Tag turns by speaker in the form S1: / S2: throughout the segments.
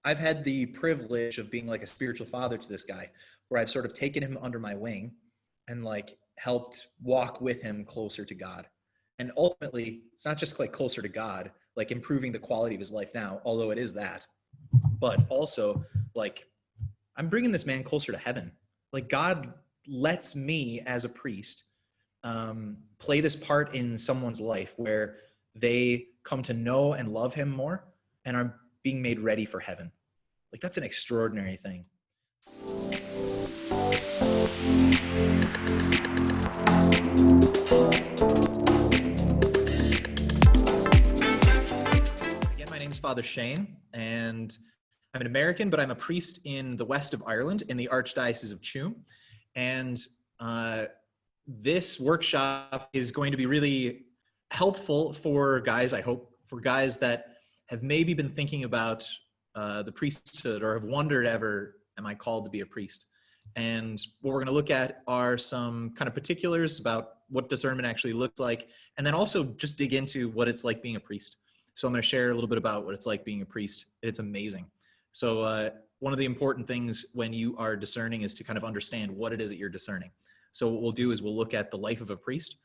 S1: I've had the privilege of being like a spiritual father to this guy, where I've sort of taken him under my wing and like helped walk with him closer to God. And ultimately, it's not just like closer to God, like improving the quality of his life now, although it is that, but also like I'm bringing this man closer to heaven. Like God lets me as a priest play this part in someone's life where they come to know and love him more and are being made ready for heaven. Like that's an extraordinary thing. Again, my name is Father Shane, and I'm an American, but I'm a priest in the west of Ireland in the Archdiocese of Tuam. And this workshop is going to be really helpful for guys, I hope, for guys that have maybe been thinking about the priesthood or have wondered ever, am I called to be a priest? And what we're going to look at are some kind of particulars about what discernment actually looks like, and then also just dig into what it's like being a priest. So I'm going to share a little bit about what it's like being a priest. It's amazing. So one of the important things when you are discerning is to kind of understand what it is that you're discerning. So what we'll do is we'll look at the life of a priest,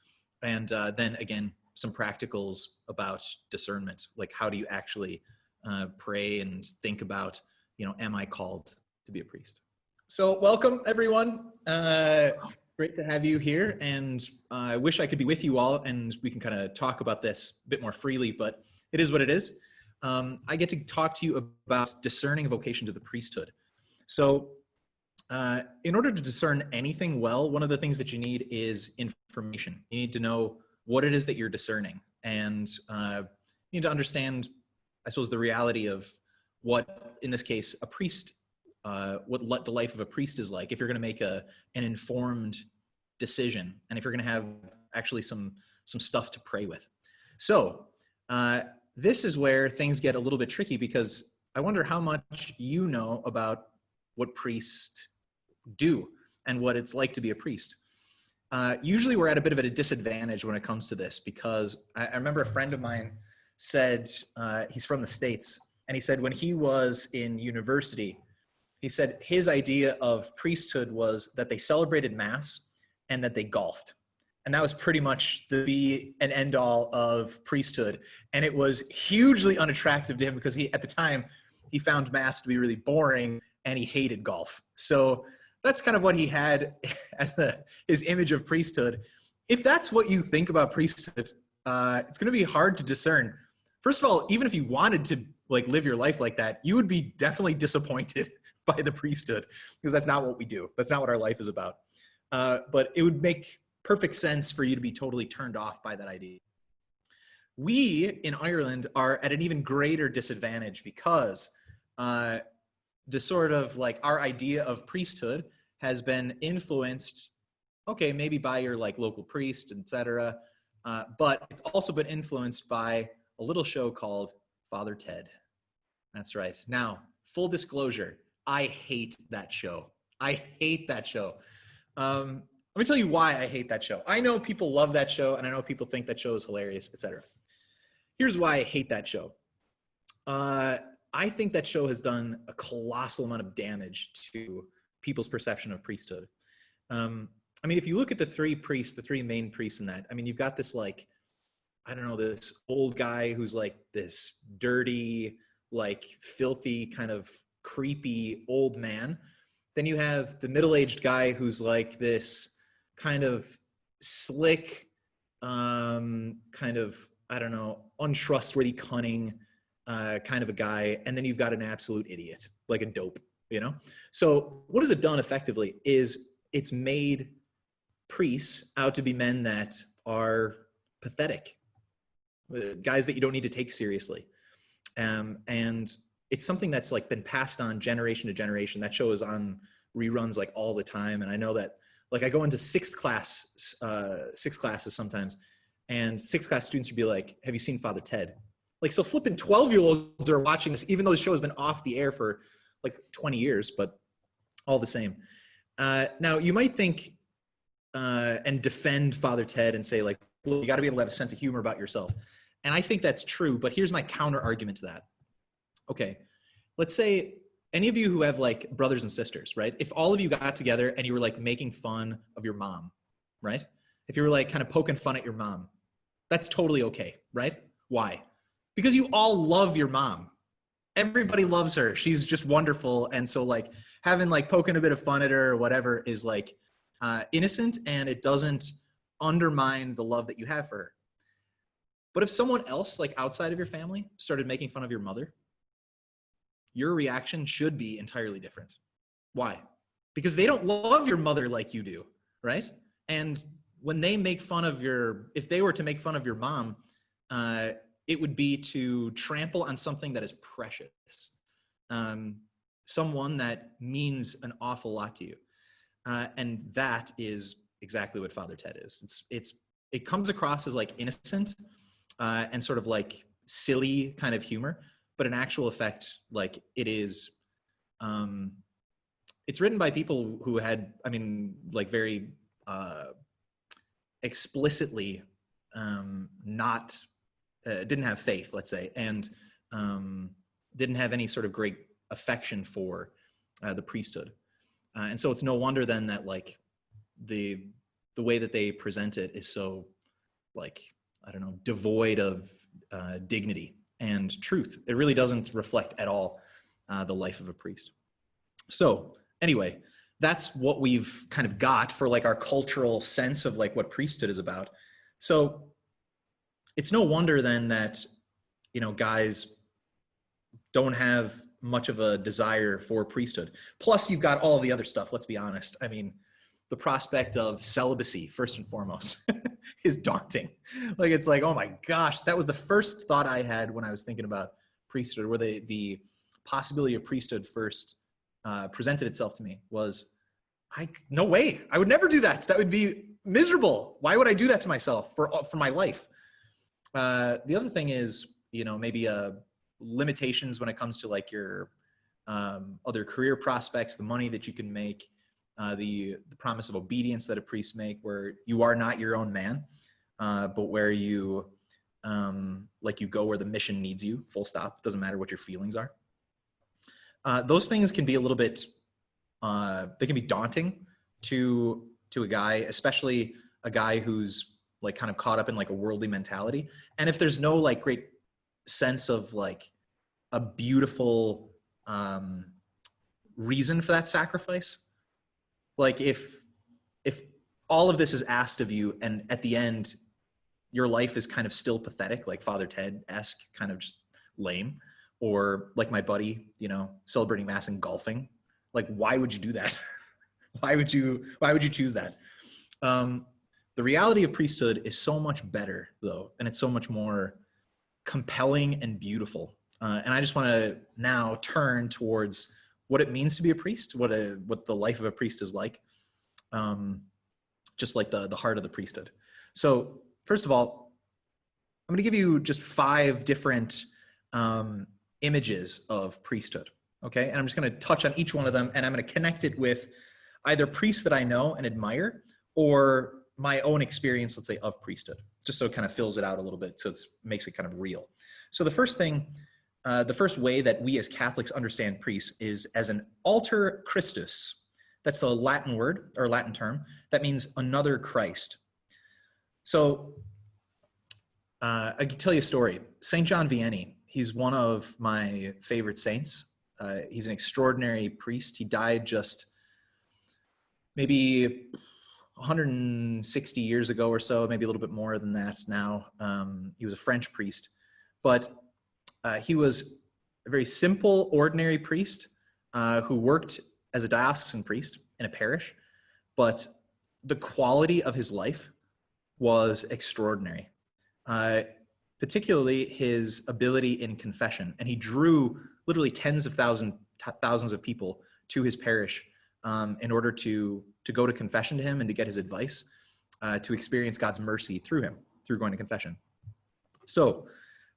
S1: and then again, some practicals about discernment, like how do you actually pray and think about, am I called to be a priest? So welcome everyone. Great to have you here, and I wish I could be with you all and we can kind of talk about this a bit more freely, but it is what it is. I get to talk to you about discerning a vocation to the priesthood. So in order to discern anything well, one of the things that you need is information. You need to know what it is that you're discerning, and you need to understand, I suppose, the reality of what, in this case, a priest, what the life of a priest is like, if you're going to make an informed decision, and if you're going to have actually some stuff to pray with. So this is where things get a little bit tricky, because I wonder how much you know about what priests do and what it's like to be a priest. Usually we're at a bit of a disadvantage when it comes to this, because I remember a friend of mine said, he's from the States, and he said when he was in university, he said his idea of priesthood was that they celebrated Mass and that they golfed. And that was pretty much the be and end all of priesthood. And it was hugely unattractive to him because at the time, he found Mass to be really boring and he hated golf. So that's kind of what he had as his image of priesthood. If that's what you think about priesthood, it's going to be hard to discern. First of all, even if you wanted to live your life like that, you would be definitely disappointed by the priesthood, because that's not what we do. That's not what our life is about. But it would make perfect sense for you to be totally turned off by that idea. We in Ireland are at an even greater disadvantage, because the sort of our idea of priesthood has been influenced, okay, maybe by your local priest, etc. But it's also been influenced by a little show called Father Ted. That's right. Now, full disclosure, I hate that show. I hate that show. Let me tell you why I hate that show. I know people love that show, and I know people think that show is hilarious, etc. Here's why I hate that show. I think that show has done a colossal amount of damage to people's perception of priesthood. I mean, if you look at the three main priests in that, I mean, you've got this this old guy who's this dirty, filthy, kind of creepy old man. Then you have the middle-aged guy who's this kind of slick, kind of, untrustworthy, cunning kind of a guy. And then you've got an absolute idiot, like a dope, So what has it done effectively is it's made priests out to be men that are pathetic, guys that you don't need to take seriously. And it's something that's been passed on generation to generation. That show is on reruns all the time. And I know that I go into sixth classes sometimes, and sixth class students would be like, have you seen Father Ted? So flipping 12-year-olds are watching this, even though the show has been off the air for 20 years, but all the same. Now you might think and defend Father Ted and say well, you got to be able to have a sense of humor about yourself. And I think that's true, but here's my counter argument to that. Okay, let's say any of you who have like brothers and sisters, right? If all of you got together and you were like making fun of your mom, right? If you were like kind of poking fun at your mom, that's totally okay, right? Why? Because you all love your mom. Everybody loves her. She's just wonderful. And so like having like poking a bit of fun at her or whatever is like innocent, and it doesn't undermine the love that you have for her. But if someone else like outside of your family started making fun of your mother, your reaction should be entirely different. Why? Because they don't love your mother like you do, right? And when they make fun of if they were to make fun of your mom, it would be to trample on something that is precious, someone that means an awful lot to you. And that is exactly what Father Ted is. It comes across as like innocent and sort of like silly kind of humor, but in actual effect, like it is, it's written by people who had, I mean, like very explicitly not, didn't have faith, let's say, and didn't have any sort of great affection for the priesthood. And so it's no wonder then that like the way that they present it is so like, I don't know, devoid of dignity and truth. It really doesn't reflect at all the life of a priest. So anyway, that's what we've kind of got for like our cultural sense of like what priesthood is about. So it's no wonder then that, you know, guys don't have much of a desire for priesthood. Plus you've got all the other stuff, let's be honest. I mean, the prospect of celibacy, first and foremost, is daunting. Like, it's like, oh my gosh, that was the first thought I had when I was thinking about priesthood, where the possibility of priesthood first presented itself to me was, no way, I would never do that. That would be miserable. Why would I do that to myself for my life? The other thing is, you know, maybe limitations when it comes to like your other career prospects, the money that you can make, the promise of obedience that a priest make, where you are not your own man, but where you like you go where the mission needs you, full stop. Doesn't matter what your feelings are. Those things can be a little bit, they can be daunting to a guy, especially a guy who's like kind of caught up in like a worldly mentality. And if there's no like great sense of like a beautiful reason for that sacrifice, like if all of this is asked of you and at the end your life is kind of still pathetic, like Father Ted-esque, kind of just lame, or like my buddy, you know, celebrating mass and golfing, like why would you do that? why would you choose that? The reality of priesthood is so much better though, and it's so much more compelling and beautiful. And I just want to now turn towards what it means to be a priest, what the life of a priest is like, just like the heart of the priesthood. So first of all, I'm going to give you just 5 different images of priesthood, okay? And I'm just going to touch on each one of them, and I'm going to connect it with either priests that I know and admire or my own experience, let's say, of priesthood, just so it kind of fills it out a little bit, so it makes it kind of real. So the first thing, the first way that we as Catholics understand priests is as an alter Christus. That's the Latin word or Latin term. That means another Christ. So I can tell you a story. St. John Vianney, he's one of my favorite saints. He's an extraordinary priest. He died just maybe 160 years ago or so, maybe a little bit more than that now. He was a French priest, but he was a very simple, ordinary priest who worked as a diocesan priest in a parish, but the quality of his life was extraordinary, particularly his ability in confession. And he drew literally tens of thousands of people to his parish in order to go to confession to him and to get his advice, to experience God's mercy through him, through going to confession. So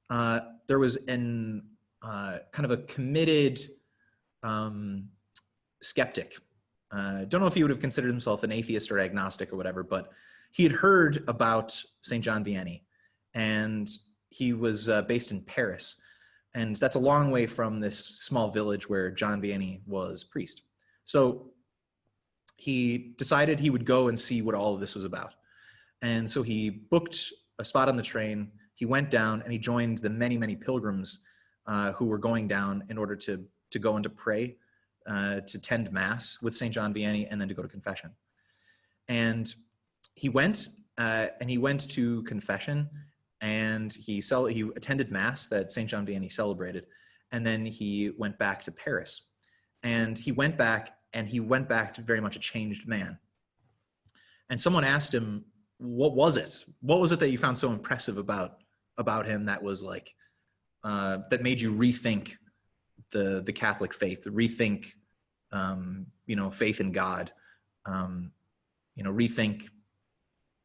S1: there was kind of a committed skeptic. Don't know if he would have considered himself an atheist or agnostic or whatever, but he had heard about St. John Vianney, and he was based in Paris. And that's a long way from this small village where John Vianney was priest. So he decided he would go and see what all of this was about. And so he booked a spot on the train. He went down and he joined the many, many pilgrims who were going down in order to go and to pray, to tend mass with St. John Vianney, and then to go to confession. And he went to confession, and he attended mass that St. John Vianney celebrated, and then he went back to Paris. And he went back to very much a changed man. And someone asked him, what was it? What was it that you found so impressive about him that was like, that made you rethink the Catholic faith, rethink, faith in God, rethink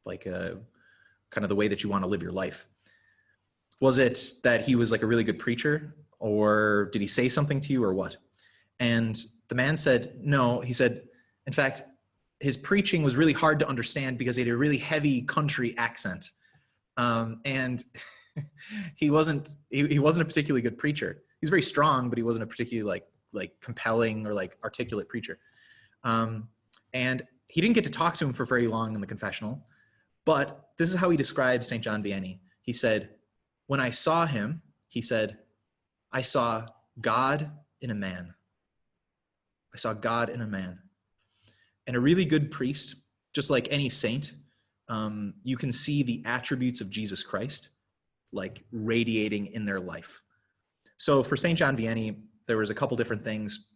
S1: like kind of the way that you want to live your life? Was it that he was like a really good preacher, or did he say something to you, or what? And the man said, no. He said, in fact, his preaching was really hard to understand because he had a really heavy country accent. And he wasn't a particularly good preacher. He's very strong, but he wasn't a particularly like compelling or like articulate preacher. And he didn't get to talk to him for very long in the confessional, but this is how he described St. John Vianney. He said, when I saw him, he said, I saw God in a man. I saw God in a man. And a really good priest, just like any saint, you can see the attributes of Jesus Christ like radiating in their life. So for St. John Vianney, there was a couple different things.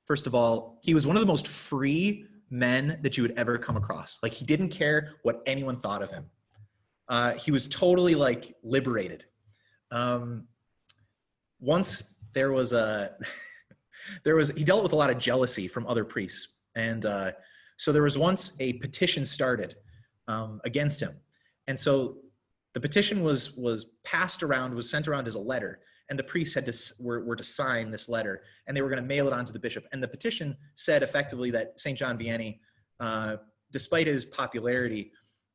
S1: First of all, he was one of the most free men that you would ever come across. Like, he didn't care what anyone thought of him. He was totally like liberated. Once there was he dealt with a lot of jealousy from other priests. And so there was once a petition started against him. And so the petition was passed around, was sent around as a letter, and the priests were to sign this letter, and they were going to mail it on to the bishop. And the petition said effectively that St. John Vianney, despite his popularity,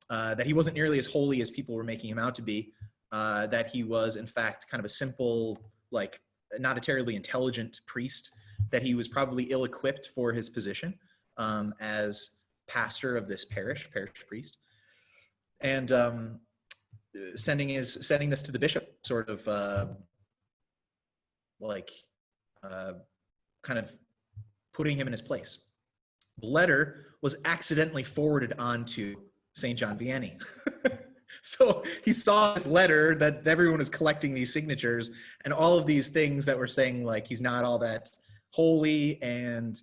S1: that he wasn't nearly as holy as people were making him out to be, that he was in fact kind of a simple, like not a terribly intelligent priest, that he was probably ill-equipped for his position as pastor of this parish priest. And sending this to the bishop, sort of kind of putting him in his place. The letter was accidentally forwarded on to St. John Vianney. So he saw this letter that everyone was collecting these signatures and all of these things that were saying like he's not all that holy, and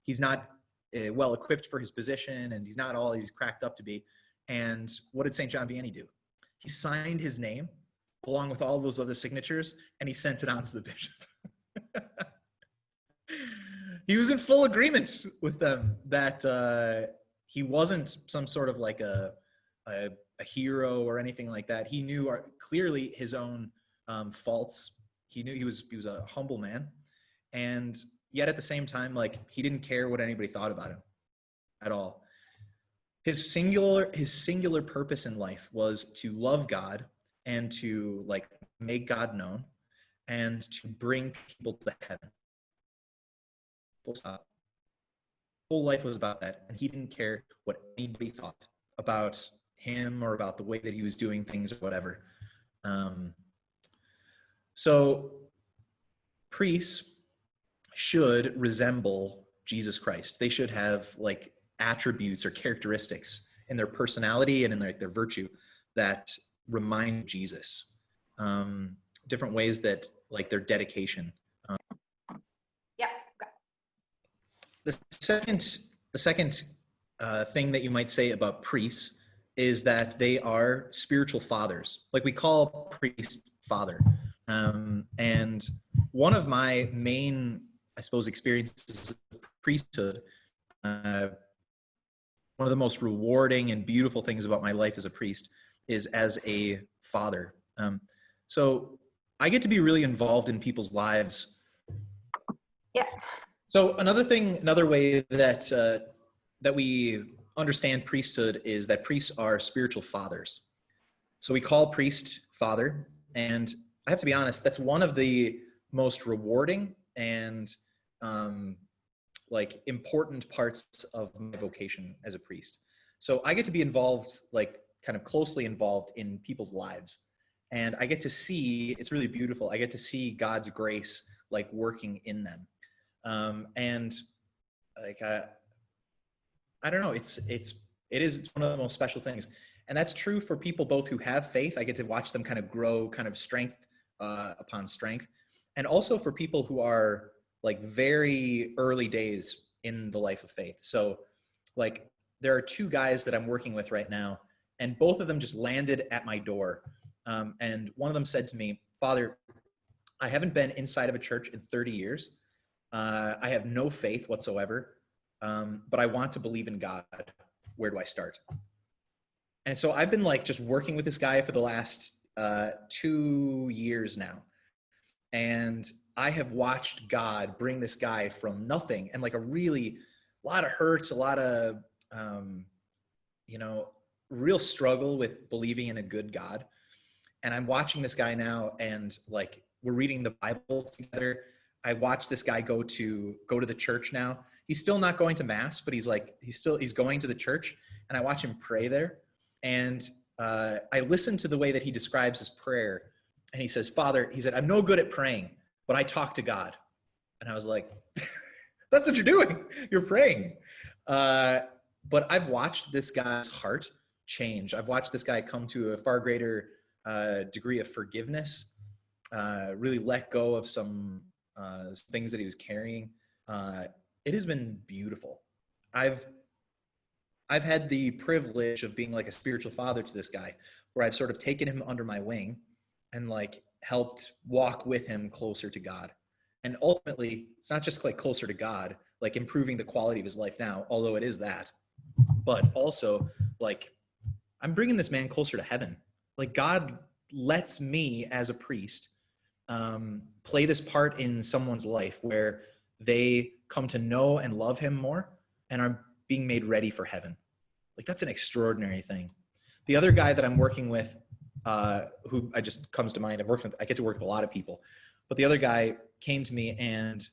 S1: he's not well equipped for his position, and he's not all he's cracked up to be. And what did St. John Vianney do? He signed his name along with all those other signatures, and he sent it on to the bishop. He was in full agreement with them that he wasn't some sort of like a hero or anything like that. He knew clearly his own faults. He knew he was a humble man, and yet at the same time, like, he didn't care what anybody thought about him at all. His singular purpose in life was to love God and to like make God known and to bring people to heaven. Full stop. Whole life was about that, and he didn't care what anybody thought about him or about the way that he was doing things or whatever. So priests should resemble Jesus Christ. They should have like attributes or characteristics in their personality and in their virtue that remind Jesus. Different ways that, like, their dedication.
S2: Yeah. Okay.
S1: The second thing that you might say about priests is that they are spiritual fathers. Like, we call priest father. And one of my main, I suppose, experiences of priesthood, one of the most rewarding and beautiful things about my life as a priest is as a father. So I get to be really involved in people's lives.
S2: Yeah.
S1: So another way that that we understand priesthood is that priests are spiritual fathers. So we call priest father, and I have to be honest, that's one of the most rewarding and like important parts of my vocation as a priest. So I get to be involved, like kind of closely involved in people's lives. And I get to see, it's really beautiful. I get to see God's grace like working in them. And like, I don't know, it's one of the most special things. And that's true for people both who have faith. I get to watch them kind of grow kind of strength upon strength. And also for people who are like very early days in the life of faith. So like there are two guys that I'm working with right now, and both of them just landed at my door. And one of them said to me, "Father, I haven't been inside of a church in 30 years. I have no faith whatsoever, but I want to believe in God. Where do I start?" And so I've been like just working with this guy for the last 2 years now. And I have watched God bring this guy from nothing and like a lot of hurt, a lot of, you know, real struggle with believing in a good God. And I'm watching this guy now, and like we're reading the Bible together. I watch this guy go to the church now. He's still not going to mass, but he's going to the church, and I watch him pray there. And I listen to the way that he describes his prayer. And he says, "Father," he said, "I'm no good at praying, but I talk to God." And I was like, that's what you're doing. You're praying. But I've watched this guy's heart change. I've watched this guy come to a far greater degree of forgiveness, really let go of some things that he was carrying. It has been beautiful. I've had the privilege of being like a spiritual father to this guy, where I've sort of taken him under my wing and like helped walk with him closer to God. And ultimately, it's not just like closer to God, like improving the quality of his life now, although it is that, but also like I'm bringing this man closer to heaven. Like God lets me as a priest play this part in someone's life where they come to know and love him more and are being made ready for heaven. Like that's an extraordinary thing. The other guy that I'm working with, who I just comes to mind, I get to work with a lot of people, but the other guy came to me and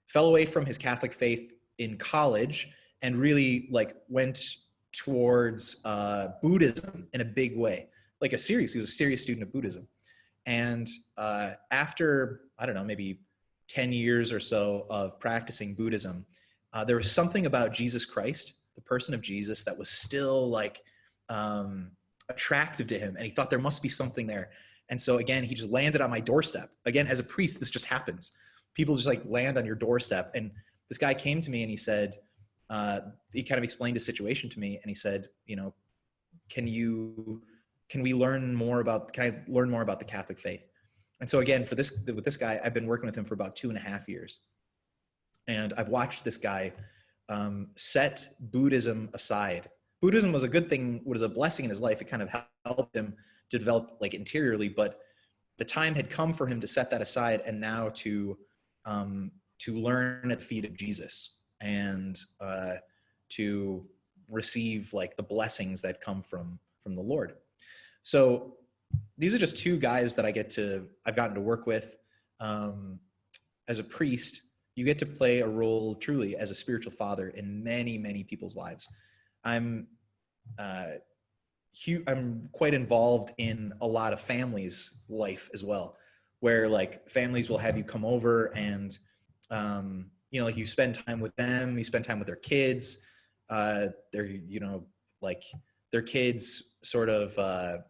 S1: fell away from his Catholic faith in college and really like went towards Buddhism in a big way. He was a serious student of Buddhism. And after, I don't know, maybe 10 years or so of practicing Buddhism, there was something about Jesus Christ, the person of Jesus, that was still like attractive to him. And he thought there must be something there. And so again, he just landed on my doorstep. Again, as a priest, this just happens. People just like land on your doorstep. And this guy came to me and he said, he kind of explained his situation to me. And he said, you know, can I learn more about the Catholic faith? And so again, with this guy, I've been working with him for about 2.5 years. And I've watched this guy set Buddhism aside. Buddhism was a good thing, was a blessing in his life. It kind of helped him to develop like interiorly, but the time had come for him to set that aside and now to learn at the feet of Jesus and to receive like the blessings that come from the Lord. So these are just two guys that I've gotten to work with. As a priest, you get to play a role truly as a spiritual father in many, many people's lives. I'm quite involved in a lot of families' life as well, where like families will have you come over and, you know, like you spend time with them, you spend time with their kids. Their kids sort of,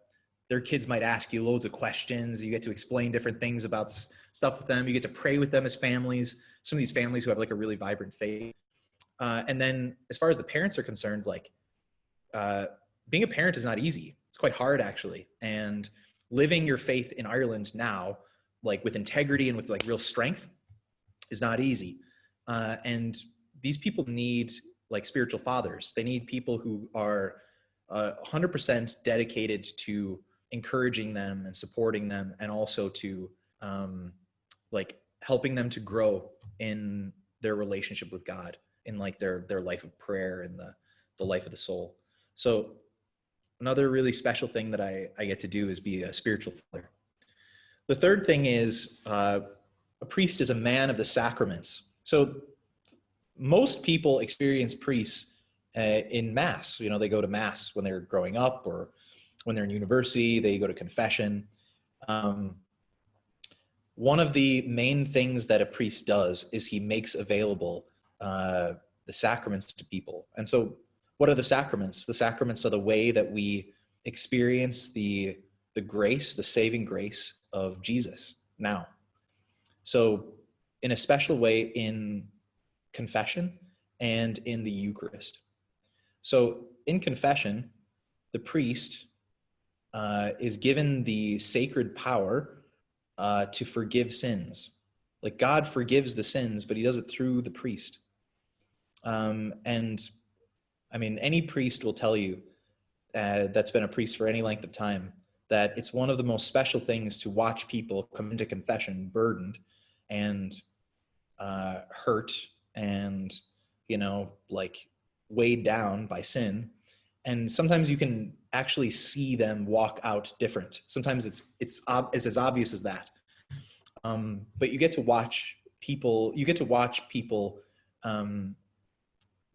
S1: their kids might ask you loads of questions. You get to explain different things about stuff with them. You get to pray with them as families. Some of these families who have like a really vibrant faith. And then as far as the parents are concerned, like being a parent is not easy. It's quite hard actually. And living your faith in Ireland now, like with integrity and with like real strength, is not easy. And these people need like spiritual fathers. They need people who are 100% dedicated to encouraging them and supporting them, and also to like helping them to grow in their relationship with God, in like their life of prayer and the life of the soul. So another really special thing that I get to do is be a spiritual father. The third thing is a priest is a man of the sacraments. So most people experience priests in Mass. You know, they go to Mass when they're growing up, or when they're in university, they go to confession. One of the main things that a priest does is he makes available the sacraments to people. And so what are the sacraments? The sacraments are the way that we experience the grace, the saving grace of Jesus now. So in a special way in confession and in the Eucharist. So in confession, the priest is given the sacred power to forgive sins. Like, God forgives the sins, but he does it through the priest. And I mean, any priest will tell you that's been a priest for any length of time that it's one of the most special things to watch people come into confession burdened and hurt and, you know, like weighed down by sin. And sometimes you can actually see them walk out different. Sometimes it's as obvious as that. But you get to watch people,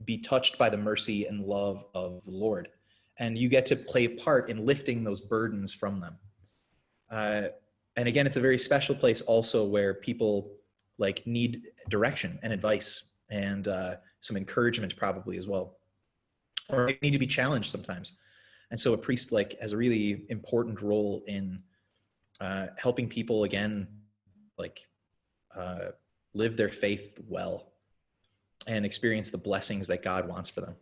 S1: be touched by the mercy and love of the Lord. And you get to play a part in lifting those burdens from them. And again, it's a very special place also where people like need direction and advice and some encouragement probably as well, or they need to be challenged sometimes. And so a priest like has a really important role in helping people again, like live their faith well and experience the blessings that God wants for them.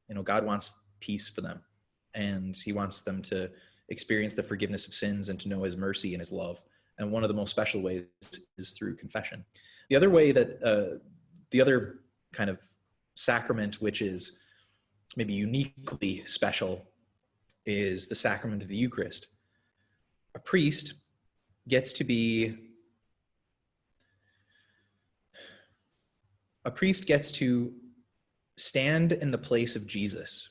S1: You know, God wants peace for them, and he wants them to experience the forgiveness of sins and to know his mercy and his love. And one of the most special ways is through confession. The other way that, the other kind of sacrament, which is maybe uniquely special, is the sacrament of the Eucharist. A priest gets to stand in the place of Jesus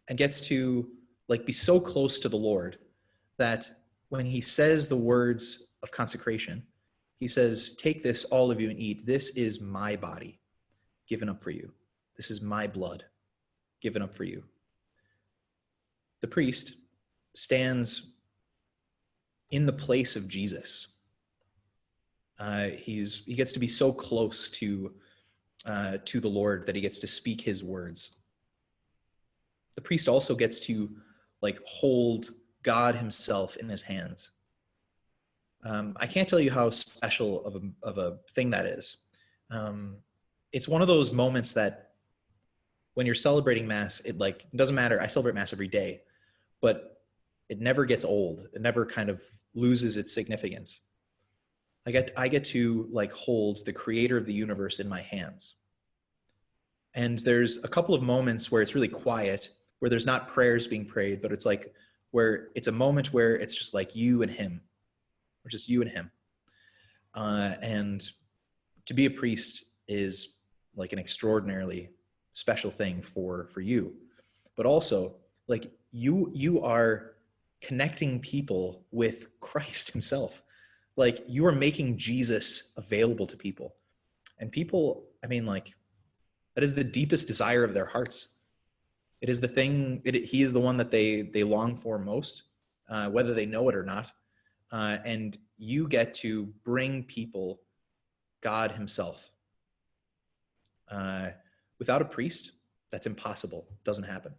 S1: and gets to like be so close to the Lord that when he says the words of consecration, he says, "Take this, all of you, and eat. This is my body given up for you. This is my blood given up for you." The priest stands in the place of Jesus. He gets to be so close to the Lord that he gets to speak his words. The priest also gets to like hold God himself in his hands. I can't tell you how special of a thing that is. It's one of those moments that when you're celebrating Mass, it doesn't matter. I celebrate Mass every day, but it never gets old. It never kind of loses its significance. I get to like hold the creator of the universe in my hands. And there's a couple of moments where it's really quiet, where there's not prayers being prayed, but it's like where it's a moment where it's just like you and him, or just you and him. And to be a priest is like an extraordinarily special thing for you. But also like you are connecting people with Christ himself. Like you are making Jesus available to people. And people, I mean, like, that is the deepest desire of their hearts. It is the thing, he is the one that they long for most, whether they know it or not. And you get to bring people God himself. Without a priest, that's impossible. It doesn't happen.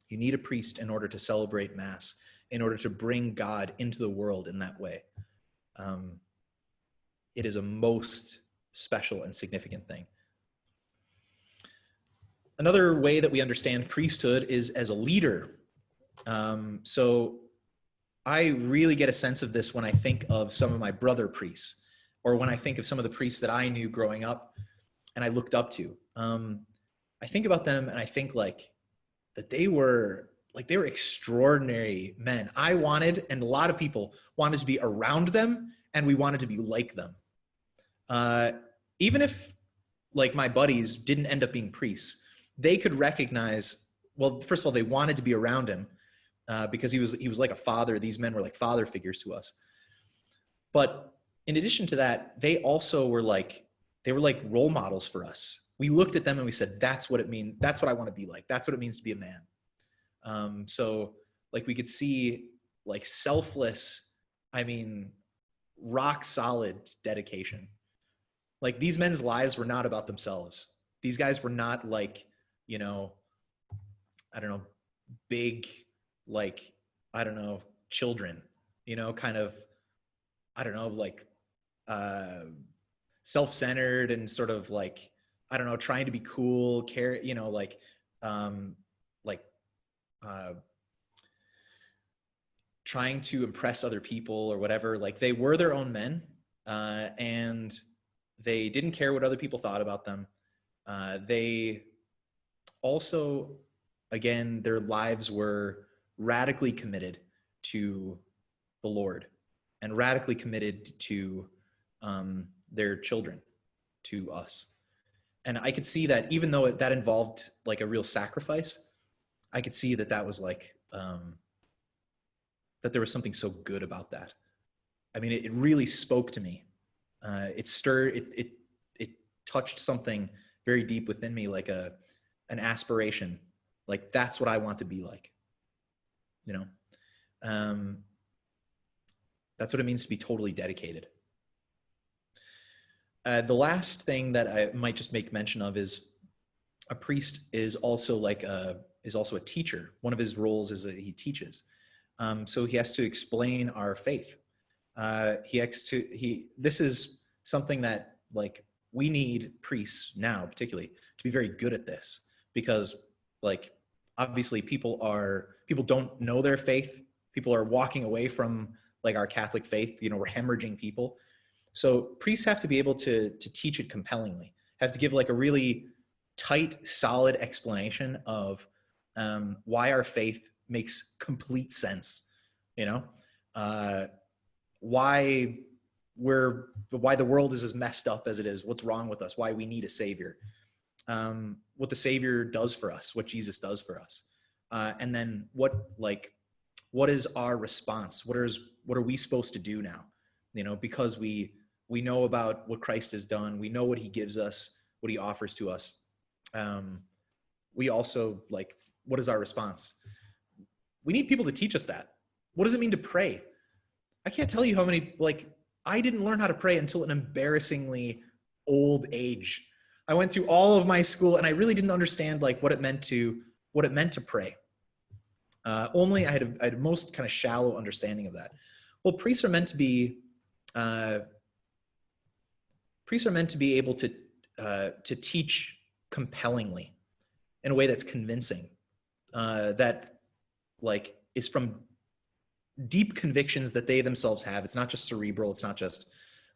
S1: You need a priest in order to celebrate Mass, in order to bring God into the world in that way. It is a most special and significant thing. Another way that we understand priesthood is as a leader. So I really get a sense of this when I think of some of my brother priests, or when I think of some of the priests that I knew growing up and I looked up to. I think about them and I think like that they were extraordinary men. I wanted, and a lot of people wanted to be around them, and we wanted to be like them. Even if like my buddies didn't end up being priests, they could recognize, well, first of all, they wanted to be around him because he was like a father. These men were like father figures to us. But in addition to that, they also were like, they were like role models for us. We looked at them and we said, that's what it means. That's what I want to be like. That's what it means to be a man. So like we could see like selfless, I mean, rock solid dedication. Like these men's lives were not about themselves. These guys were not like, you know, I don't know, big, like, I don't know, children, you know, kind of, I don't know, like self-centered and sort of like, I don't know, trying to be cool, care, you know, like trying to impress other people or whatever. Like they were their own men, and they didn't care what other people thought about them. They also, again, their lives were radically committed to the Lord and radically committed to their children, to us. And I could see that even though that involved like a real sacrifice, I could see that that was like, that there was something so good about that. I mean, it really spoke to me. It stirred, it touched something very deep within me, like an aspiration. Like that's what I want to be like, you know? That's what it means to be totally dedicated. The last thing that I might just make mention of is a priest is also like a teacher. One of his roles is that he teaches. So he has to explain our faith. This is something that like we need priests now, particularly, to be very good at this, because like obviously people don't know their faith. People are walking away from like our Catholic faith. You know, we're hemorrhaging people. So priests have to be able to teach it compellingly, have to give like a really tight, solid explanation of why our faith makes complete sense, you know, why the world is as messed up as it is, what's wrong with us, why we need a savior, what the savior does for us, what Jesus does for us, and then what is our response? What are we supposed to do now? You know, because we know about what Christ has done. We know what he gives us, what he offers to us. We also like, what is our response? We need people to teach us that. What does it mean to pray? I can't tell you how many, like, I didn't learn how to pray until an embarrassingly old age. I went through all of my school and I really didn't understand like what it meant to pray. Only I had a most kind of shallow understanding of that. Well, priests are meant to be able to teach compellingly in a way that's convincing, that like is from deep convictions that they themselves have. It's not just cerebral. It's not just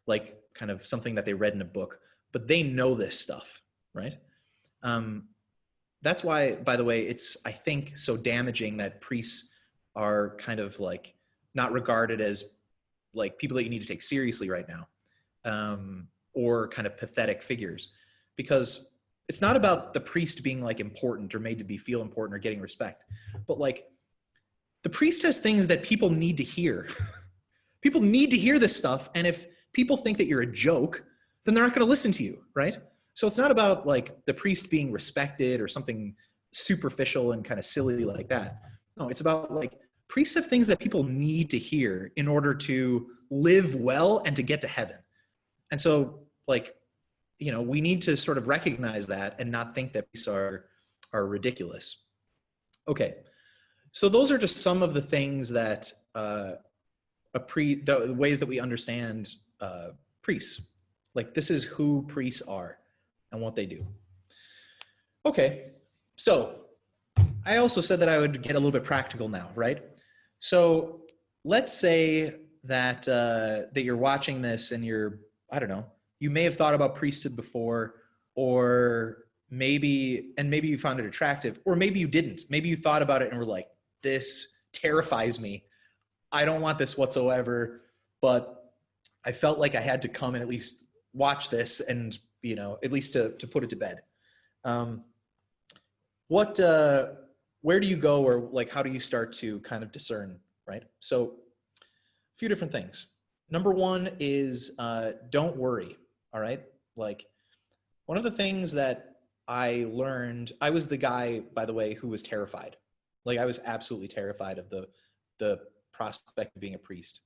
S1: like kind of something that they read in a book, but they know this stuff, right? That's why, by the way, it's, I think, so damaging that priests are kind of like not regarded as like people that you need to take seriously right now, or kind of pathetic figures, because it's not about the priest being like important or made to be feel important or getting respect, but like the priest has things that people need to hear. People need to hear this stuff. And if people think that you're a joke, then they're not going to listen to you, right? So it's not about like the priest being respected or something superficial and kind of silly like that. No, it's about like priests have things that people need to hear in order to live well and to get to heaven. And so like, you know, we need to sort of recognize that and not think that priests are ridiculous. Okay. So those are just some of the things that the ways that we understand priests. Like this is who priests are and what they do. Okay, so I also said that I would get a little bit practical now, right? So let's say that that you're watching this and I don't know, you may have thought about priesthood before, or maybe you found it attractive, or maybe you didn't. Maybe you thought about it and were like, this terrifies me. I don't want this whatsoever, but I felt like I had to come and at least watch this and, you know, at least to put it to bed. Where do you go, or like, how do you start to kind of discern, right? So a few different things. Number one is don't worry. All right. Like one of the things that I learned, I was the guy, by the way, who was terrified. Like I was absolutely terrified of the prospect of being a priest.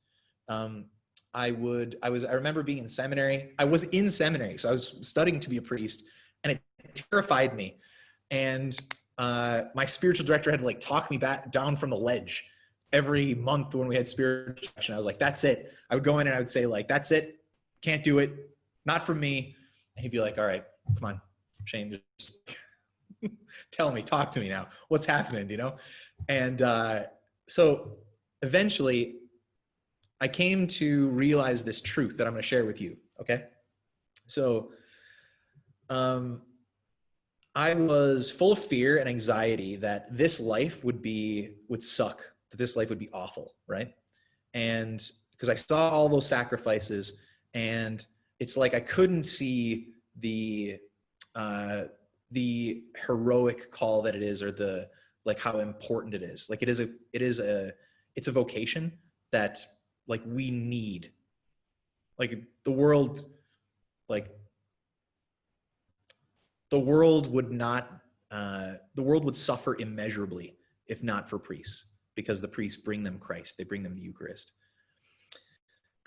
S1: Um, I remember being in seminary. I was in seminary, so I was studying to be a priest, and it terrified me. And my spiritual director had to like talk me back down from the ledge every month when we had spiritual action. I was like, that's it. I would go in and I would say like, that's it. Can't do it. Not for me. And he'd be like, all right, come on, Shane, just tell me, talk to me now. What's happening, you know? And so eventually I came to realize this truth that I'm going to share with you. Okay. So I was full of fear and anxiety that this life would suck, that this life would be awful. Right. And because I saw all those sacrifices, and it's like I couldn't see the heroic call that it is, or the like how important it is. Like it's a vocation that like we need. Like the world would suffer immeasurably if not for priests, because the priests bring them Christ. They bring them the Eucharist.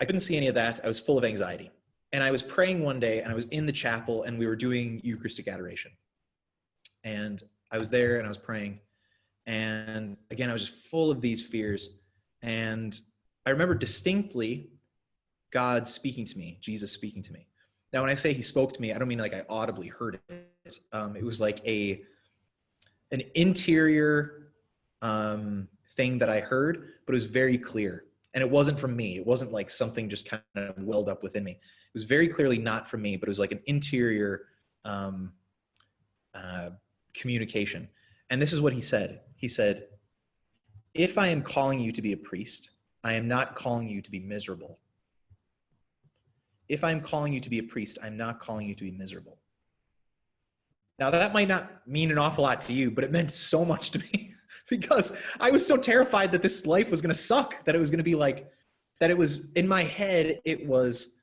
S1: I couldn't see any of that. I was full of anxiety. And I was praying one day, and I was in the chapel, and we were doing Eucharistic adoration. And I was there and I was praying. And again, I was just full of these fears. And I remember distinctly God speaking to me, Jesus speaking to me. Now, when I say he spoke to me, I don't mean like I audibly heard it. It was like an interior thing that I heard, but it was very clear. And it wasn't from me. It wasn't like something just kind of welled up within me. It was very clearly not from me, but it was like an interior communication. And this is what he said. He said, if I am calling you to be a priest, I am not calling you to be miserable. If I'm calling you to be a priest, I'm not calling you to be miserable. Now, that might not mean an awful lot to you, but it meant so much to me because I was so terrified that this life was going to suck, that it was going to be like, that it was in my head, it was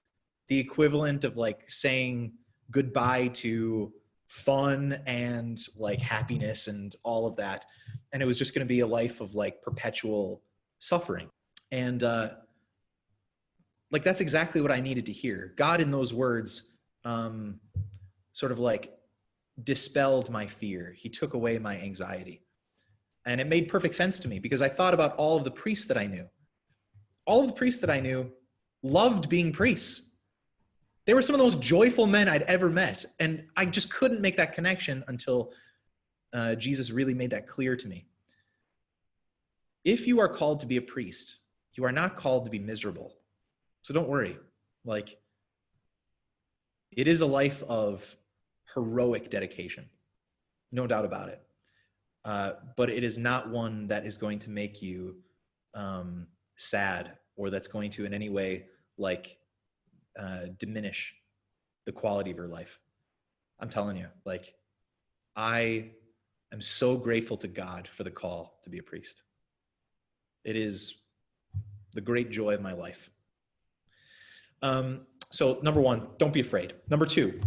S1: the equivalent of like saying goodbye to fun and like happiness and all of that. And it was just going to be a life of like perpetual suffering. And like, that's exactly what I needed to hear. God in those words sort of like dispelled my fear. He took away my anxiety. And it made perfect sense to me because I thought about all of the priests that I knew. All of the priests that I knew loved being priests. They were some of the most joyful men I'd ever met. And I just couldn't make that connection until Jesus really made that clear to me. If you are called to be a priest, you are not called to be miserable. So don't worry. Like, it is a life of heroic dedication. No doubt about it. But it is not one that is going to make you sad, or that's going to in any way like diminish the quality of your life. I'm telling you, like, I am so grateful to God for the call to be a priest. It is the great joy of my life. So number one, don't be afraid. Number two,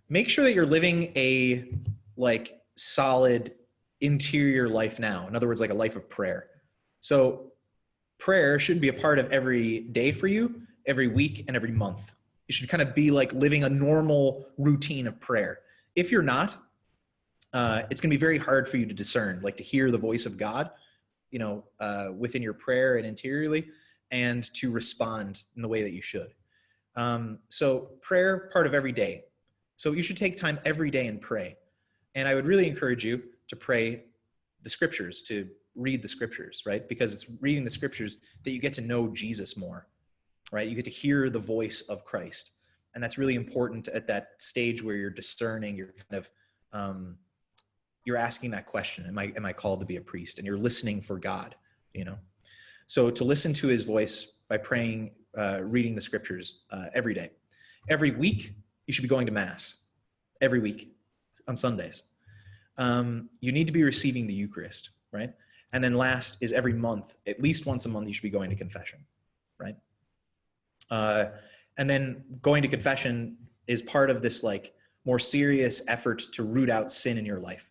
S1: make sure that you're living a like solid interior life now. In other words, like a life of prayer. So prayer should be a part of every day for you, every week, and every month. You should kind of be like living a normal routine of prayer. If you're not, it's going to be very hard for you to discern, like to hear the voice of God, you know, within your prayer and interiorly, and to respond in the way that you should. So prayer, part of every day. So you should take time every day and pray. And I would really encourage you to pray the scriptures, to read the scriptures, right? Because it's reading the scriptures that you get to know Jesus more, right? You get to hear the voice of Christ. And that's really important at that stage where you're discerning, you're kind of, you're asking that question, am I called to be a priest? And you're listening for God, you know? So to listen to his voice by praying, reading the scriptures every day. Every week, you should be going to Mass. Every week on Sundays. You need to be receiving the Eucharist, right? And then last is every month, at least once a month, you should be going to confession, right? And then going to confession is part of this like more serious effort to root out sin in your life.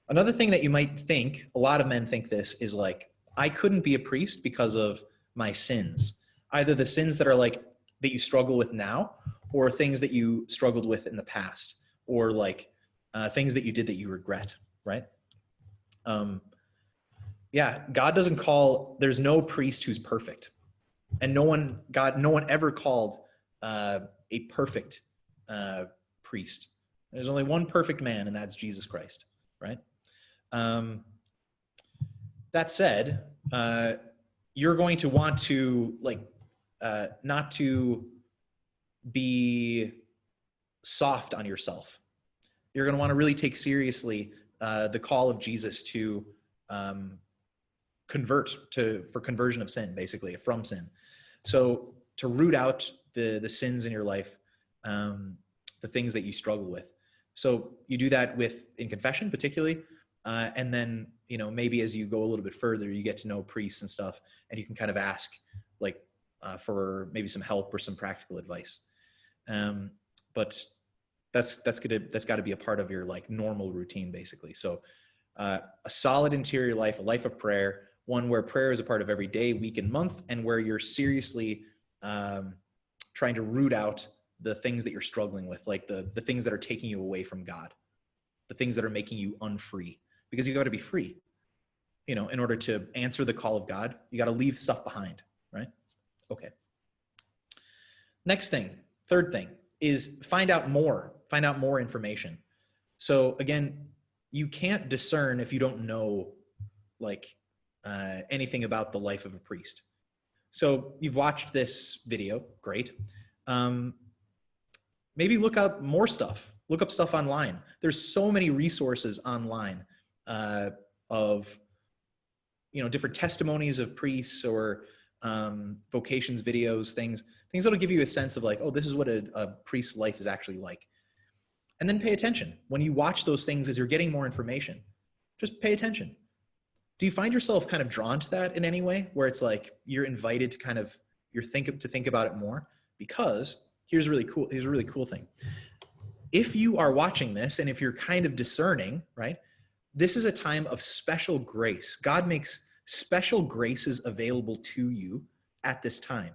S1: Another thing that you might think, a lot of men think this, is like, I couldn't be a priest because of my sins. Either the sins that are like, that you struggle with now, or things that you struggled with in the past, or like things that you did that you regret, right? Yeah, God doesn't call, there's no priest who's perfect. And no one ever called a perfect priest. There's only one perfect man, and that's Jesus Christ, right? That said, you're going to want to like not to be soft on yourself. You're going to want to really take seriously the call of Jesus to for conversion of sin, basically from sin. So to root out the sins in your life, the things that you struggle with. So you do that in confession, particularly, and then maybe as you go a little bit further, you get to know priests and stuff, and you can kind of ask like for maybe some help or some practical advice. But that's got to be a part of your like normal routine, basically. So a solid interior life, a life of prayer, one where prayer is a part of every day, week, and month, and where you're seriously trying to root out the things that you're struggling with, like the things that are taking you away from God, the things that are making you unfree, because you got to be free. In order to answer the call of God, you got to leave stuff behind, right? Okay. Next thing, third thing, is find out more information. So again, you can't discern if you don't know like anything about the life of a priest. So you've watched this video, great. Maybe look up more stuff. Look up stuff online. There's so many resources online of different testimonies of priests or vocations videos, things that'll give you a sense of like, oh, this is what a priest's life is actually like. And then pay attention. When you watch those things as you're getting more information, just pay attention. Do you find yourself kind of drawn to that in any way, where it's like you're invited to kind of think about it more? Because here's a really cool thing. If you are watching this and if you're kind of discerning, right, this is a time of special grace. God makes special graces available to you at this time.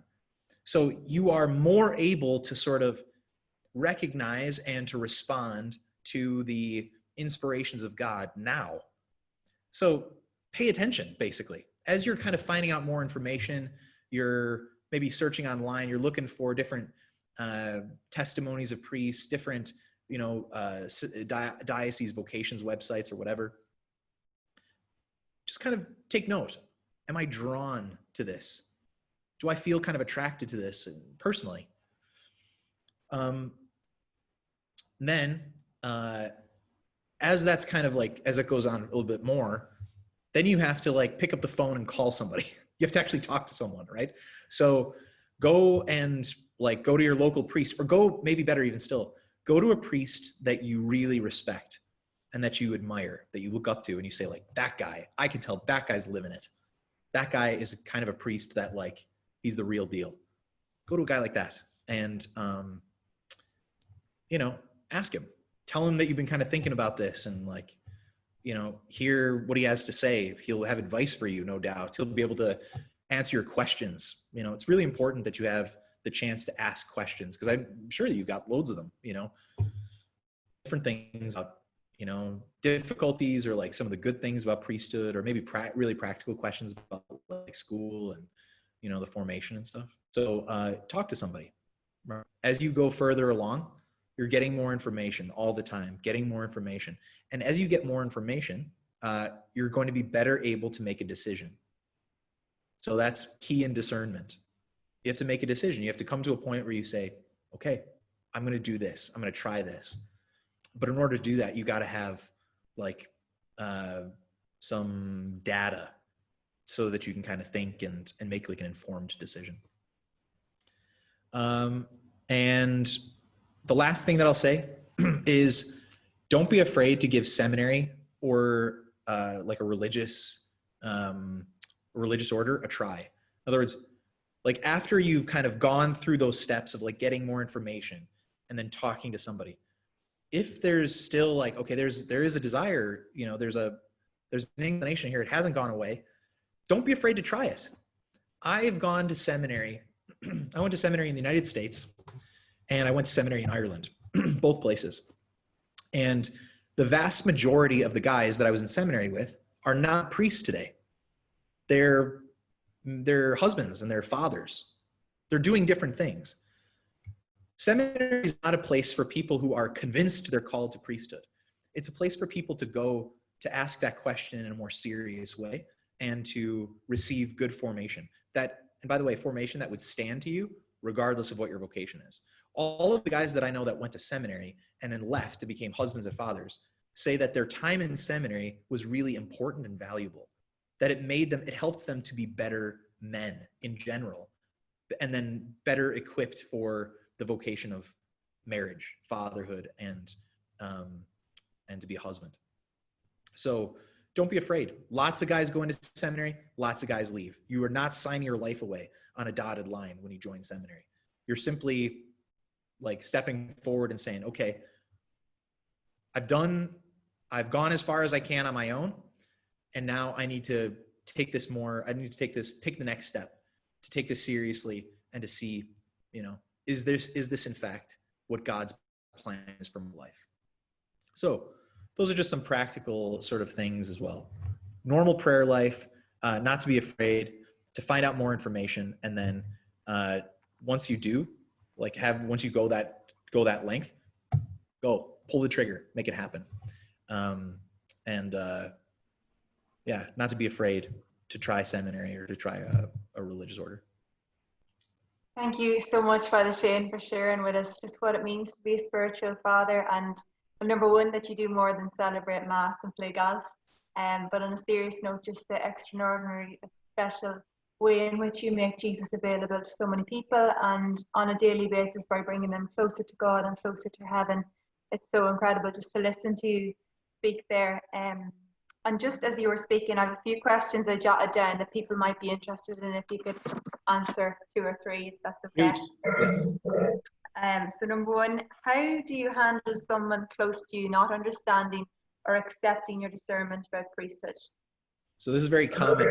S1: So you are more able to sort of recognize and to respond to the inspirations of God now. So pay attention, basically. As you're kind of finding out more information, you're maybe searching online, you're looking for different testimonies of priests, different, diocese vocations websites or whatever. Just kind of take note. Am I drawn to this? Do I feel kind of attracted to this personally? Then, as that's kind of like, as it goes on a little bit more, then you have to like pick up the phone and call somebody. You have to actually talk to someone, right? So go to your local priest, or go, maybe better even still, go to a priest that you really respect and that you admire, that you look up to, and you say like, that guy, I can tell that guy's living it. That guy is kind of a priest that like, he's the real deal. Go to a guy like that and, ask him, tell him that you've been kind of thinking about this and like, hear what he has to say. He'll have advice for you, no doubt. He'll be able to answer your questions. It's really important that you have the chance to ask questions, because I'm sure that you've got loads of them, different things about, difficulties, or like some of the good things about priesthood, or maybe really practical questions about like school and, the formation and stuff. So talk to somebody. As you go further along, you're getting more information all the time, getting more information. And as you get more information, you're going to be better able to make a decision. So that's key in discernment. You have to make a decision. You have to come to a point where you say, okay, I'm going to do this. I'm going to try this. But in order to do that, you got to have like some data so that you can kind of think and make like an informed decision. And the last thing that I'll say is, don't be afraid to give seminary or like a religious order a try. In other words, Like after you've kind of gone through those steps of like getting more information and then talking to somebody, if there's still like, okay, there is a desire, you know, there's an inclination here, it hasn't gone away, don't be afraid to try it. I've gone to seminary. I went to seminary in the United States and I went to seminary in Ireland, both places. And the vast majority of the guys that I was in seminary with are not priests today. They're husbands and they're fathers. They're doing different things. Seminary is not a place for people who are convinced they're called to priesthood. It's a place for people to go to ask that question in a more serious way and to receive good formation. That, and by the way, formation that would stand to you regardless of what your vocation is. All of the guys that I know that went to seminary and then left and became husbands and fathers say that their time in seminary was really important and valuable, that it helped them to be better men in general, and then better equipped for the vocation of marriage, fatherhood, and to be a husband. So don't be afraid. Lots of guys go into seminary, lots of guys leave. You are not signing your life away on a dotted line when you join seminary. You're simply like stepping forward and saying, okay, I've gone as far as I can on my own, and now I need to take this take the next step, to take this seriously and to see, you know, is this in fact what God's plan is for my life? So those are just some practical sort of things as well. Normal prayer life, not to be afraid, to find out more information, and then once you do, once you go that length, pull the trigger, make it happen, not to be afraid to try seminary or to try a religious order.
S2: Thank you so much, Father Shane, for sharing with us just what it means to be a spiritual father, and number one, that you do more than celebrate Mass and play golf. But on a serious note, just the extraordinary, special way in which you make Jesus available to so many people and on a daily basis by bringing them closer to God and closer to heaven. It's so incredible just to listen to you speak there. And just as you were speaking, I have a few questions I jotted down that people might be interested in, if you could answer 2 or 3, if that's okay.
S1: Yes.
S2: So number one, how do you handle someone close to you not understanding or accepting your discernment about priesthood?
S1: So this is very common.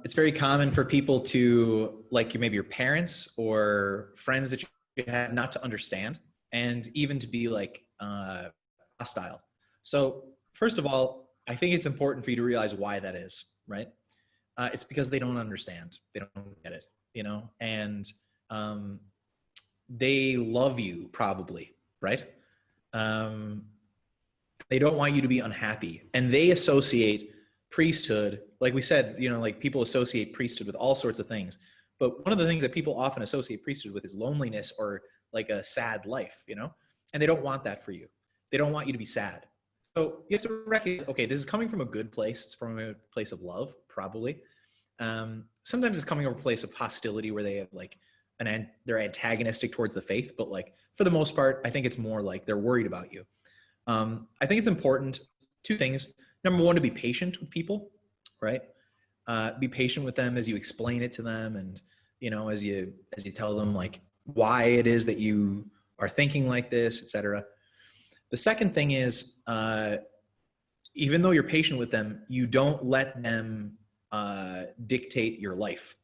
S1: It's very common for people to, like maybe your parents or friends that you have, not to understand, and even to be like hostile. So first of all, I think it's important for you to realize why that is, right? It's because they don't understand. They don't get it, you know, and they love you probably, right? They don't want you to be unhappy, and they associate priesthood, like we said, you know, like people associate priesthood with all sorts of things. But one of the things that people often associate priesthood with is loneliness or like a sad life, you know, and they don't want that for you. They don't want you to be sad. So you have to recognize, okay, this is coming from a good place. It's from a place of love, probably. Sometimes it's coming from a place of hostility where they have like they're antagonistic towards the faith, but like for the most part, I think it's more like they're worried about you. I think it's important, 2 things. Number one, to be patient with people, right? Be patient with them as you explain it to them, and you know, as you tell them like why it is that you are thinking like this, etc. The second thing is, even though you're patient with them, you don't let them dictate your life.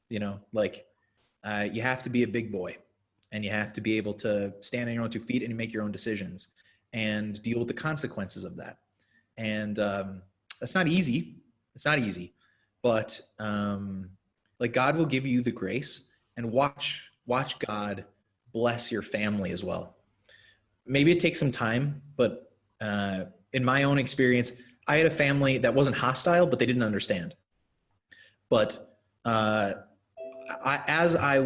S1: You know, like you have to be a big boy, and you have to be able to stand on your own 2 feet and make your own decisions and deal with the consequences of that. And that's not easy. It's not easy, but like God will give you the grace, and watch God bless your family as well. Maybe it takes some time, but in my own experience, I had a family that wasn't hostile, but they didn't understand. But as I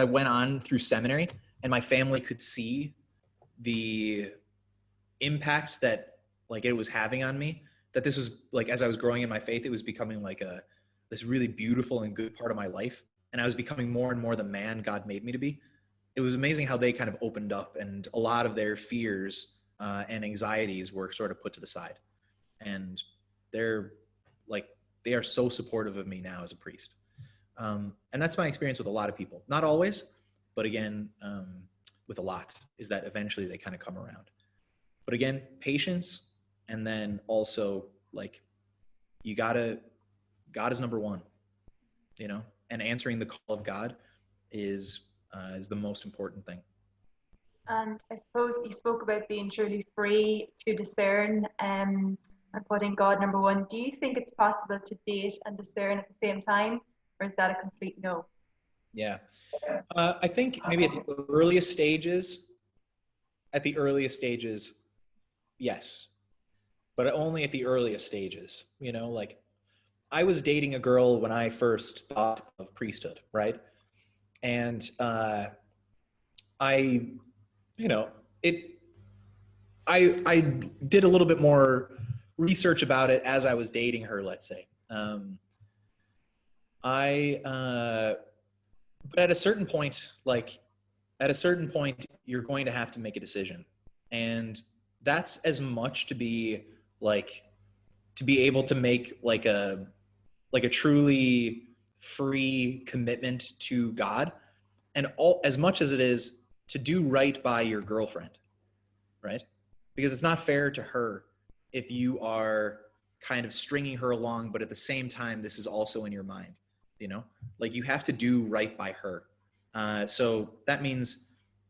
S1: went on through seminary, and my family could see the impact that like it was having on me, that this was like, as I was growing in my faith, it was becoming like this really beautiful and good part of my life. And I was becoming more and more the man God made me to be. It was amazing how they kind of opened up, and a lot of their fears and anxieties were sort of put to the side. And they're like, they are so supportive of me now as a priest. And that's my experience with a lot of people. Not always, but again, with a lot, is that eventually they kind of come around. But again, patience, and then also, like, God is number one, you know, and answering the call of God is the most important thing.
S2: And I suppose you spoke about being truly free to discern and putting God number one. Do you think it's possible to date and discern at the same time, or is that a complete no?
S1: Yeah. I think maybe at the earliest stages, yes, but only at the earliest stages, you know, like, I was dating a girl when I first thought of priesthood, right? And I, you know, I did a little bit more research about it as I was dating her, let's say. But at a certain point, you're going to have to make a decision. And that's as much to be able to make like a truly free commitment to God, and all as much as it is to do right by your girlfriend, right? Because it's not fair to her if you are kind of stringing her along, but at the same time, this is also in your mind, you know, like, you have to do right by her. So that means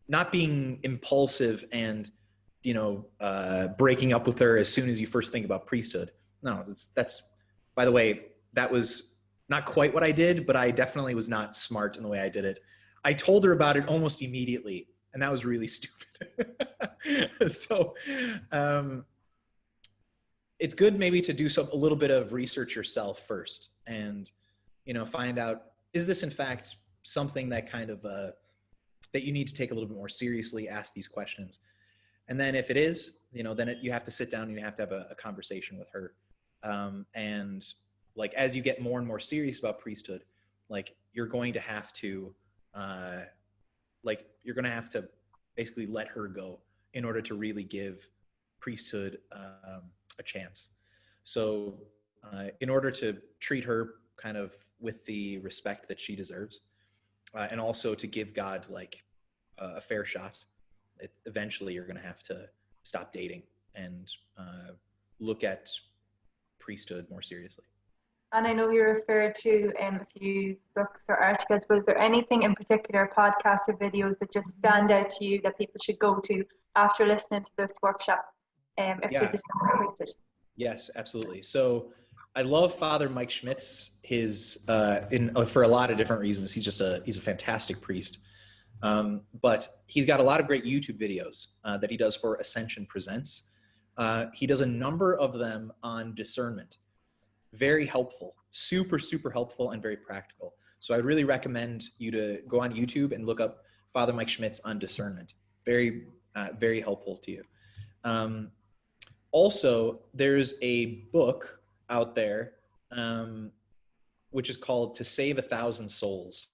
S1: not being impulsive and, you know, breaking up with her as soon as you first think about priesthood. No, that's, by the way, that was not quite what I did, but I definitely was not smart in the way I did it. I told her about it almost immediately, and that was really stupid. So it's good maybe to do a little bit of research yourself first, and, you know, find out, is this in fact something that kind of that you need to take a little bit more seriously, ask these questions. And then if it is, you know, then you have to sit down and you have to have a conversation with her. And like, as you get more and more serious about priesthood, like, you're going to have to basically let her go in order to really give priesthood a chance. So in order to treat her kind of with the respect that she deserves, and also to give God like a fair shot, eventually you're going to have to stop dating and look at priesthood more seriously.
S2: And I know you referred to a few books or articles, but is there anything in particular, podcasts or videos, that just stand out to you that people should go to after listening to this workshop, if they're just priesthood?
S1: Yes, absolutely. So I love Father Mike Schmidt's, for a lot of different reasons. He's a fantastic priest. But he's got a lot of great YouTube videos that he does for Ascension Presents. He does a number of them on discernment. Very helpful, super, super helpful, and very practical. So I really recommend you to go on YouTube and look up Father Mike Schmidt's on discernment. Very, very helpful to you. Also, there's a book out there which is called To Save 1,000 Souls,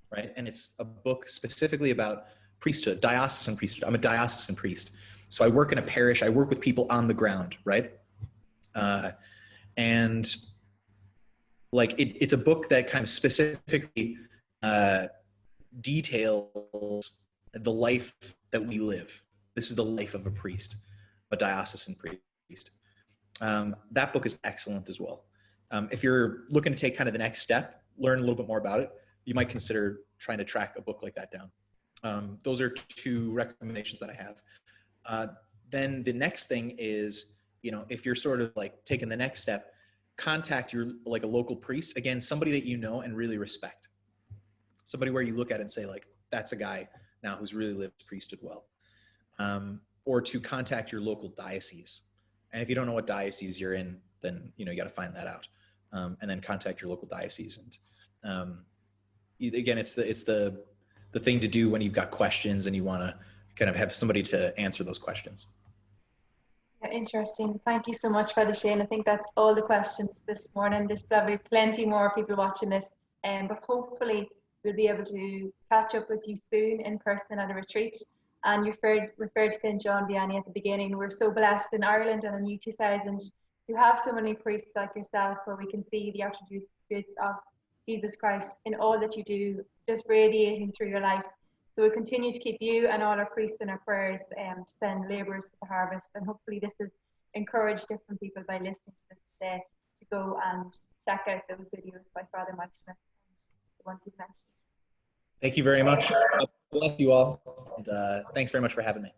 S1: right? And it's a book specifically about priesthood, diocesan priesthood. I'm a diocesan priest. So I work in a parish. I work with people on the ground, right? And like, it's a book that kind of specifically details the life that we live. This is the life of a priest, a diocesan priest. That book is excellent as well. If you're looking to take kind of the next step, learn a little bit more about it, you might consider trying to track a book like that down. Those are two recommendations that I have. Then the next thing is, you know, if you're sort of like taking the next step, contact a local priest. Again, somebody that you know and really respect. Somebody where you look at it and say, like, that's a guy now who's really lived priesthood well. Or to contact your local diocese. And if you don't know what diocese you're in, then, you know, you got to find that out. And then contact your local diocese. And again, it's the thing to do when you've got questions and you want to kind of have somebody to answer those questions.
S2: Yeah, interesting. Thank you so much, Father Shane. I think that's all the questions this morning. There's probably plenty more people watching this, but hopefully we'll be able to catch up with you soon in person at a retreat. And you referred to St. John Vianney at the beginning. We're so blessed in Ireland and in U2000 to have so many priests like yourself, where we can see the attributes of Jesus Christ in all that you do, just radiating through your life. So we'll continue to keep you and all our priests in our prayers to send labourers to the harvest. And hopefully this has encouraged different people by listening to this today to go and check out those videos by Father Mike Schmidt and the ones you've mentioned.
S1: Thank you very much. God bless you all. And thanks very much for having me.